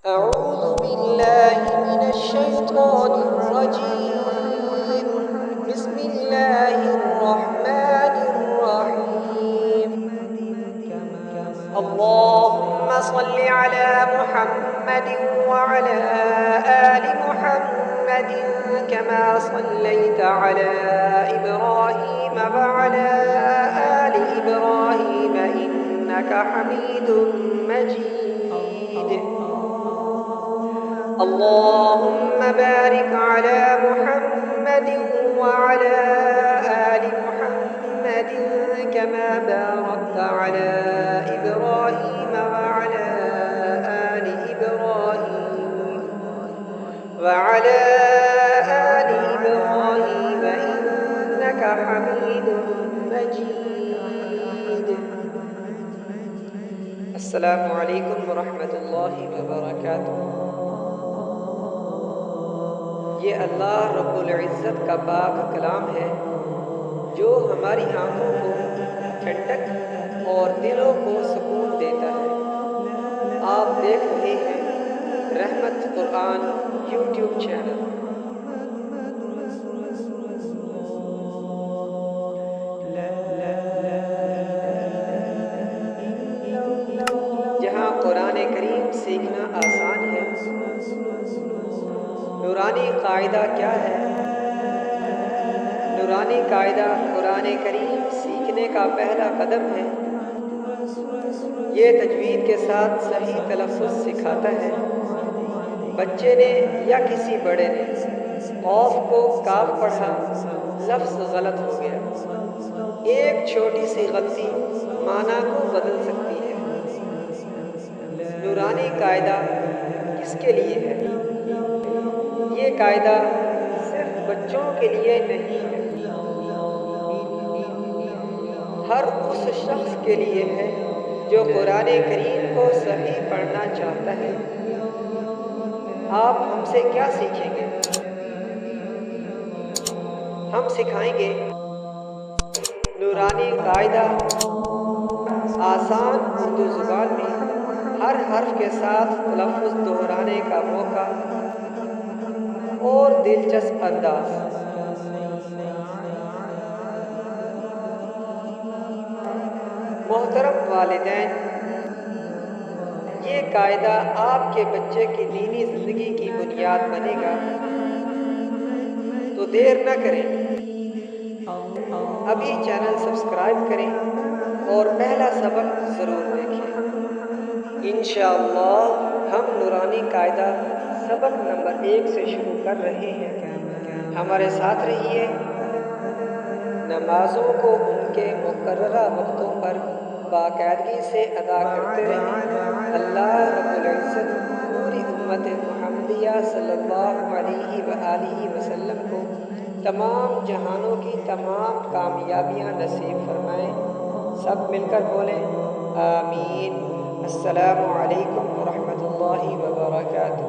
أعوذ بالله من الشيطان الرجيم. بسم الله الرحمن الرحيم. اللهم صل على محمد وعلى آل محمد كما صليت على إبراهيم وعلى آل إبراهيم إنك حميد مجيد. اللهم بارك على محمد وعلى آل محمد كما باركت على إبراهيم وعلى آل إبراهيم إنك حميد مجيد. السلام علیکم ورحمۃ اللہ وبرکاتہ۔ یہ اللہ رب العزت کا پاک کلام ہے جو ہماری آنکھوں کو ٹھنڈک اور دلوں کو سکون دیتا ہے۔ آپ دیکھ رہے ہیں رحمت قرآن یوٹیوب چینل۔ جہاں قرآن کریم سیکھنا آسان ہے۔ نورانی قاعدہ کیا ہے؟ نورانی قاعدہ قرآن کریم سیکھنے کا پہلا قدم ہے۔ یہ تجوید کے ساتھ صحیح تلفظ سکھاتا ہے۔ بچے نے یا کسی بڑے نے قاف کو کاف پڑھا، لفظ غلط ہو گیا۔ ایک چھوٹی سی غلطی معنی کو بدل سکتی ہے۔ نورانی قاعدہ کس کے لیے ہے؟ یہ قاعدہ صرف بچوں کے لیے نہیں ہے، ہر اس شخص کے لیے ہے جو قرآن کریم کو صحیح پڑھنا چاہتا ہے۔ آپ ہم سے کیا سیکھیں گے؟ ہم سکھائیں گے نورانی قاعدہ آسان اردو زبان میں ہر حرف کے ساتھ تلفظ دہرانے کا موقع اور دلچسپ انداز۔ محترم والدین، یہ قاعدہ آپ کے بچے کی دینی زندگی کی بنیاد بنے گا، تو دیر نہ کریں، ابھی چینل سبسکرائب کریں اور پہلا سبق ضرور دیکھیں۔ انشاءاللہ ہم نورانی قاعدہ سبق نمبر 1 سے شروع کر رہے ہیں۔ ہمارے ساتھ رہیے۔ نمازوں کو ان کے مقررہ وقتوں پر باقاعدگی سے ادا کرتے رہیں۔ اللہ رب العزت پوری امت محمدیہ صلی اللہ علیہ وآلہ وسلم کو تمام جہانوں کی تمام کامیابیاں نصیب فرمائیں۔ سب مل کر بولیں آمین۔ السلام علیکم ورحمۃ اللہ وبرکاتہ۔